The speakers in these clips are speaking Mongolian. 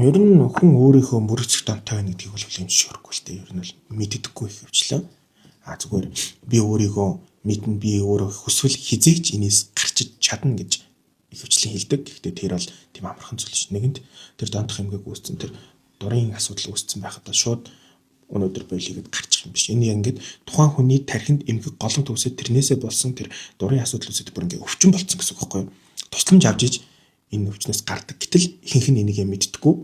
Ер нь хүн өөрийнхөө мөрөцөх донтой байна гэдгийг бол хүлээмжшөөрөхгүй л дээ. Ер нь бол мэддэггүй их хвчлээ. Зүгээр би өөрийгөө мэднэ, би өөрөө хүсвэл хизээч энэс гарчиж чадна гэж их хвчлэн хэлдэг. Гэхдээ тэр бол тийм амархан зүйл ш. Нэгэнт тэр донтох эмгэг үүсцэн тэр дурын асуудал үүсцэн байхад шууд өнөөдөр бойлигэд гарчих юм биш. Энэ яг ингээд тухайн хүний тархинд эмгэг голон төвсөд тэрнээсээ болсон тэр дурын асуудал үүсээд бүр ингээд өвчин болцсон гэсэн үг байхгүй юу? Тусламж авч иж энэ өвчнөөс гардаг. Гэтэл ихэнх нь энийг мэддэггүй.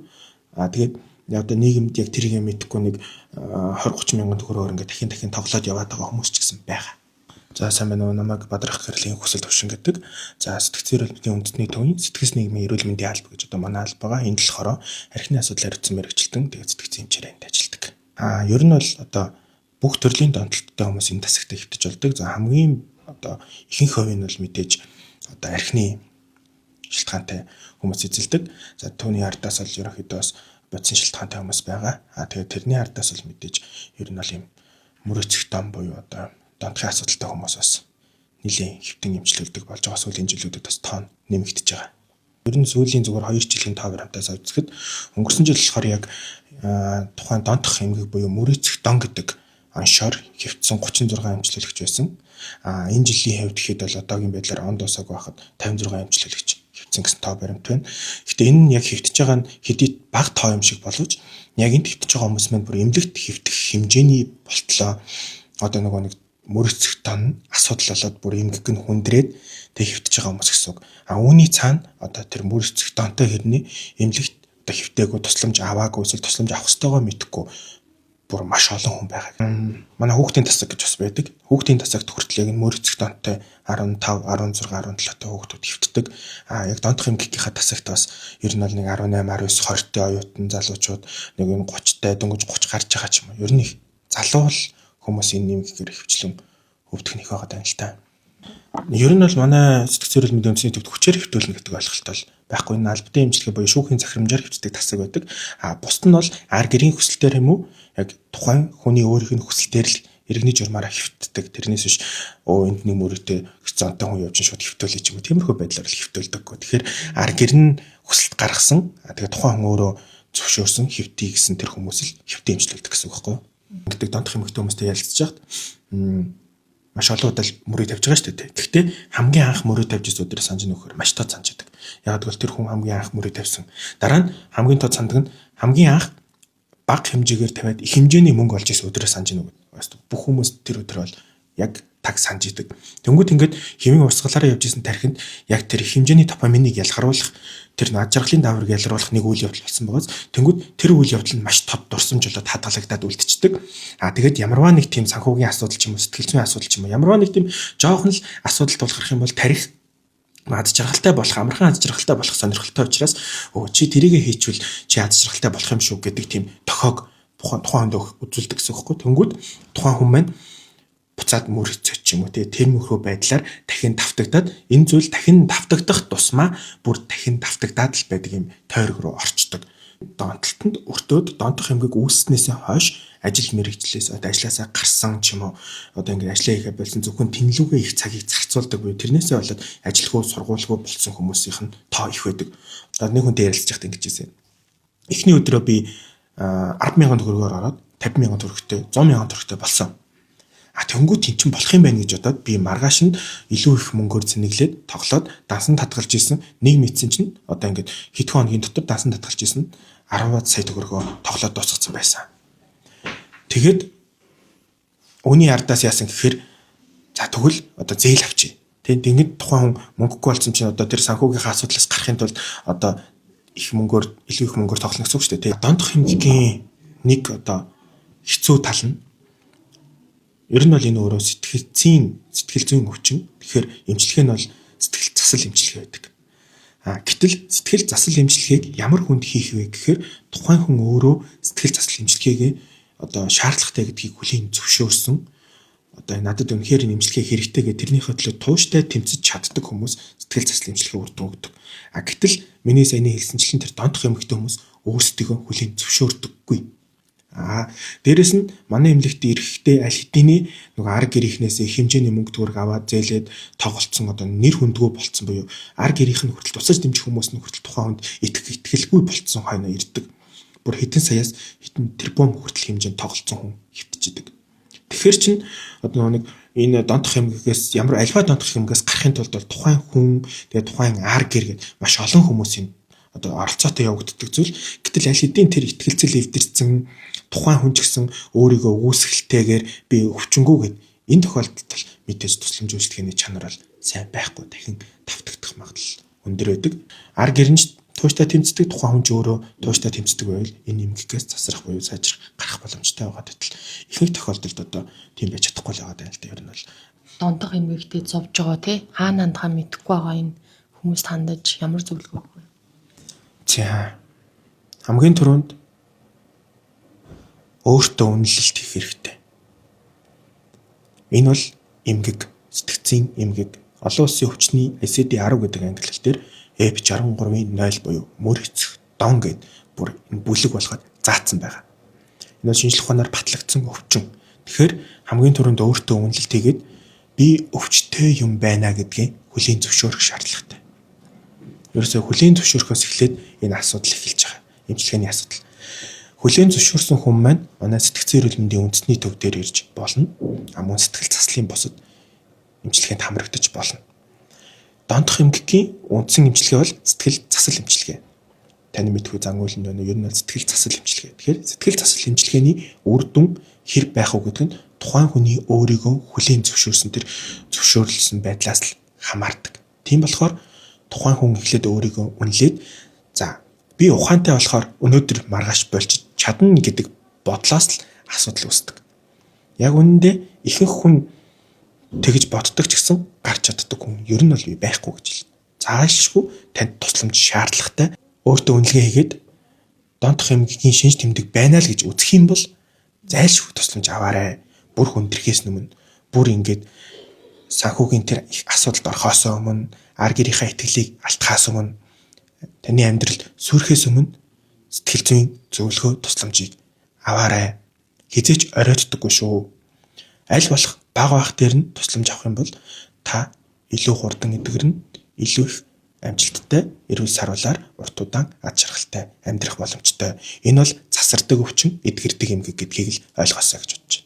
Тэгээд одоо нийгэмд яг тэрийг мэдхгүй нэг 20-30 мянган төгрөгөөр ингээд дахин тоглоод яваад байгаа хүмүүс ч гэсэн байгаа. За сайн байна уу, намайг Бадрах Гэрлийн хүсэл төвшин гэдэг. За сэтгцээр хэлбэрийн үндэсний төвийн сэтгэс нийгмийн эрүүл мэндийн алба гэж одоо манай албагаа энэ болохоор архины асуудал хариуцсан мэрэгчлэн тэгээд сэтгцийн хэмжээнд ажилладаг. Ер нь бол одоо бүх төрлийн донтолттой хүмүүс энэ тасагт хэвтэж болдог. За хамгийн одоо ихэнх хувийн бол мэдээж одоо архины шалтгаантай хүмүүс эзэлдэг. За түүний ардаас бол ерөнхийдөө бас бодис шалтгаантай хүмүүс байгаа. Тэгээд тэрний ардаас бол мэдээж ер нь бол юм мөрөцөх дом буюу одоо донтохын асуудалтай хүмүүс бас нэлийн хэвтэн эмчилүүлдэг болж байгаа. Сүүлийн жилүүдэд бас тоон нэмэгдэж байгаа. Ер нь сүүлийн зүгээр 2 жилийн тоо баримтаас үзэхэд өнгөрсөн жил болохоор яг тухайн донтох эмгэг буюу мөрөцөх дон гэдэг аншоор хэвтсэн 36 эмчилүүлэгч байсан. Энэ жилийн хувьд гэхэд бол одоогийн байдлаар он дуусаагүй байхад 56 эмчилүүлэгч хэвтсэн гэсэн тоо баримт байна. Гэхдээ энэ нь яг хэвтэж байгаа нь хэдий бага тоо юм шиг боловч яг энд хэвтэж байгаа хүмүүс маань бүр эмнэлэгт хэвтэх хэмжээний болтлоо одоо нэг мөрөцөх дон асуудал болоод бүр эмгэг нь хүндрээд тэг хэвтэж байгаа хүмүүс гэсэн үг. Үүний цаана одоо тэр мөрөцөх донтой хэрний эмнэлэгт одоо хэвтээгөө тусламж аваагүй эсвэл тусламж авах ёстойгоо мэдэхгүй бүр маш олон хүн байгаа. Манай хүүхдийн тасаг гэж бас байдаг. Хүүхдийн тасагт хүртэл яг мөрөцөх донтой 15, 16, 17 та хүүхдүүд хэвтдэг. Яг донтох эмгэгийнхаа тасагт бас ер нь бол нэг 18, 19, 20 та оюутан залуучууд нэг юм 30 та дөнгөж 30 гарч байгаа ч юм уу. Ер нь их залуу л хүмүүс энэ эмгэгээр хөвчлэн өвдөх нэх байгаа тань л та. Ер нь бол манай сэтгцээр хэлбэрийн үндэсний төвд хүчээр хөвтүүлнэ гэдэг ойлголт бол байхгүй. Энэ албатай эмчилгээ буюу шүүхийн захирамжаар хөвтдөг тасаг байдаг. Бусд нь бол ар гэрийн хүсэлтээр юм уу? Яг тухайн хүний өөрийнх нь хүсэлтээр л иргэний журмаараа хөвтдөг. Тэрнээс биш энд нэг мөрөдөө зонтой хүн явж шууд хөвтүүлээ ч юм уу. Тиймэрхүү байдлаар л хөвтүүлдэггүй. Тэгэхээр ар гэр нь хүсэлт гаргасан. Тэгээ тухайн хүн өөрөө зөвшөөрсөн хөвтий гэсэн тэр хүмүүс л хөвтөө эмчилүүлдэг гэсэн үг байхгүй юу? Гэдэг донтох эмэгтэй хүмүүстэй ярилцж хахад маш олон удаа мөрийг тавьж байгаа шүү дээ. Гэхдээ хамгийн анх мөрийг тавьж ирсэн өдрөө санаж нөхөр маш тод санаж байдаг. Яг гэвэл тэр хүн хамгийн анх мөрийг тавьсан. Дараа нь хамгийн тод сандаг нь хамгийн анх бага хэмжээгээр тавиад их хэмжээний мөнгө олж ирсэн өдрөө санаж нүг. Бүх хүмүүс тэр өдөр бол яг таг санаж идэг. Тэнгүүд ингээд хэвийн урсгалаараа явж исэн тархинд яг тэр их хэмжээний допаминыг ялгаруулах тэр над жаргалын дааврыг ялгаруулах нэг үйл явдал болсон байгаас тэнгүүд тэр үйл явдал нь маш тод дурсамж болоод хадгалагдаад үлдчихдэг. Тэгээд ямарваа нэг тийм санхүүгийн асуудал ч юм уу сэтгэл зүйн асуудал ч юм уу ямарваа нэг тийм жоохон л асуудал тулгарх юм бол тарих ад жаргалтай болох амархан ад жаргалтай болох сонирхолтой учраас чи тэрийгэ хийчихвэл чи ад жаргалтай болох юм шүү гэдэг тийм тохиог тухайн хүнд үзүүлдэг гэсэн үг байхгүй. Тэнгүүд тухайн хүн маань буцаад мөрөцөж ч юм уу тийм мөхрөө байдлаар дахин давтагдаад энэ зүйл дахин давтагдах тусмаа бүр дахин давтагдаад л байдаг юм тойрог руу орчдөг. Донтолтонд өртөөд донтох эмгэг үүснээсээ хойш ажил мэргэжлээс одоо ажилласаа гарсан ч юм уу одоо ингэ ажиллаа хийхэ болсон зөвхөн тэнлүүгээ их цагийг зарцуулдаг буюу тэрнээсээ болоод ажилгүй сургуулгүй болсон хүмүүсийнх нь тоо их байдаг. Одоо нэг хүнтэй ярилцж байхад ингэж хэлсэн. Эхний өдрөө би 10,000 төгрөгөөр ороод 50,000 төгрөгтэй 100,000 төгрөгтэй болсон. Тэнгүүд тийм ч болох юм байна гэж бодоод би маргааш нь илүү их мөнгөөр цэнэглээд тоглоод дансан татгалж исэн. Нэг мэдсэн чинь одоо ингээд хэдхэн хоногийн дотор дансан татгалж исэн 10 сая төгрөгөөр тоглоод дуусгацсан байсан. Тэгэд үүний ардаас яасан гэхээр за тэгвэл одоо зээл авчи. Тэгээд тухайн хүн мөнгөгүй болсон чинь одоо тэр санхүүгийнхаа асуудлаас гарахын тулд одоо илүү их мөнгөөр тоглоно гэсэн үг шүү дээ. Донтох эмгэгийн нэг одоо хэцүү тал нь ер нь бол энэ өөрөө сэтгэл зүйн өвчин. Тэгэхээр эмчилгээ нь бол сэтгэл засал эмчилгээ байдаг. Гэтэл сэтгэл засал эмчилгээг ямар хүнд хийх вэ гэхээр тухайн хүн өөрөө сэтгэл засал эмчилгээгээ одоо шаардлагатай гэдгийг хүлээн зөвшөөрсөн. Одоо надад үнэхээр эмчилгээ хэрэгтэй гэх тэрнийхээ төлөө тууштай тэмцэж чаддаг хүмүүс сэтгэл засал эмчилгээ үрдэн өгдөг. Гэтэл миний саяны хэлсэнчлэн тэр донтох эмэгтэй хүмүүс өөрсдөө хүлээн зөвшөөрдөггүй. Дээрэс нь манай эмнэлэгт ирэхдээ аль хэдийн нөгөө арга гэрийнхнээс хэмжээний мөнгө төгрөг аваад зээлээд тоглолцсон одоо нэр хүндгүү болцсон буюу арга гэрийнх нь хүртэл тусаж дэмжих хүмүүс нь хүртэл тухайн хүнд итгэлгүй болцсон хойно ирдэг. Бүр хэдэн саяас хэдэн тэрбум хүртэл хэмжээнд тоглолцсон хүн хэвтчихэдэг. Тэгэхээр чин одоо нэг энэ донтох эмгэгээс ямар альва донтох эмгэгээс гарахын тулд бол тухайн хүн тэгээ тухайн арга гэр гээд маш олон хүмүүсийн одоо оролцоотой явагддаг зүйл. Гэтэл аль хэдийн тэр итгэлцэл эвдэрсэн тухайн хүн ч гэсэн өөрийгөө үүсгэлтэйгээр би өвчнгүү гэд энэ тохиолдолд мэдээж тусламж үйлчлэгээний чанар бол сайн байхгүй дахин давтагдах магадлал өндөр байдаг. Арга гэрэнч тууштай тэмцдэг тухайн хүн ч өөрөө тууштай тэмцдэг байвал энэ эмгэгээс засрах буюу сайжрах гарах боломжтой байгаа гэтэл ихэнх тохиолдолд одоо тийм байж чадахгүй л байгаа даа л да. Ер нь бол донтох эмгэгтэй зовж байгаа тий хаана хандхаа мэдэхгүй байгаа энэ хүмүүст хандаж ямар зөвлөгөө өгөх вэ? За хамгийн түрүүнд өөртөө үнэлэлт хийх хэрэгтэй. Энэ бол эмгэг, сэтгцийн эмгэг, олон улсын өвчтний ICD-10 гэдэг англи хэл дээр F63.0 буюу мөр эцэх дон гэд бүр энэ бүлэг болгоод заасан байгаа. Энэ бол шинжлэх ухаанаар батлагдсан өвчин. Тэгэхээр хамгийн түрүүнд өөртөө үнэлэлт хийгээд би өвчтэй юм байна гэдгийг хүлээн зөвшөөрөх шаардлагатай. Ерөөсөө хүлээн зөвшөөрөхөөс эхлээд энэ асуудал эхэлж байгаа. Эмчилгээний асуудал. Хүлээн зөвшөөрсөн хүн маань манай сэтгцэн эрүүл мэндийн үндэсний төв дээр ирж болно. Мөн сэтгэл заслын бусад эмчилгээнд хамрагдаж болно. Донтох эмгэгийн үндсэн эмчилгээ бол сэтгэл засал эмчилгээ. Таны мэдгүй зангууланд байна. Ер нь бол сэтгэл засал эмчилгээ. Тэгэхээр сэтгэл засал эмчилгээний үр дүн хэр байх вэ гэдэг нь тухайн хүний өөрийгөө хүлээн зөвшөөрсөн тэр зөвшөөрлсөн байдлаас л хамаардаг. Тийм болохоор тухайн хүн эхлээд өөрийгөө үнэлээд за би ухаантай болохоор өнөөдөр маргааш болж чадна гэдэг бодлоос л асуудал үүсдэг. Яг үнэндээ ихэнх хүн тэгж боддог ч гэсэн гарч чаддаг хүн ер нь бол байхгүй гэж л. Заашгүй танд тусламж шаардлагатай. Өөртөө үнэлгээ хийгээд донтох эмгэгийн шинж тэмдэг байна л гэж үзэх юм бол зайлшгүй тусламж аваарай. Бүр хүндрхээс өмнө бүр ингээд санхүүгийн тэр их асуудалд орохоос өмнө арга гэрийнхаа итгэлийг алдахаас өмнө таны амьдралд сүрхээс өмнө сэтгэл зүйн зөвлөгөө тусламжийг аваарай. Хизээч оройтдаггүй шүү. Аль болох бага бах дээр нь тусламж авах юм бол та илүү хурдан эдгэрнэ, илүү их амжилттай эрүүл саруулаар урт удаан ад шаргалтай амьдрах боломжтой. Энэ бол засардаг өвчин, эдгэрдэг эмгэг гэдгийг л ойлгосоо гэж бодож байна.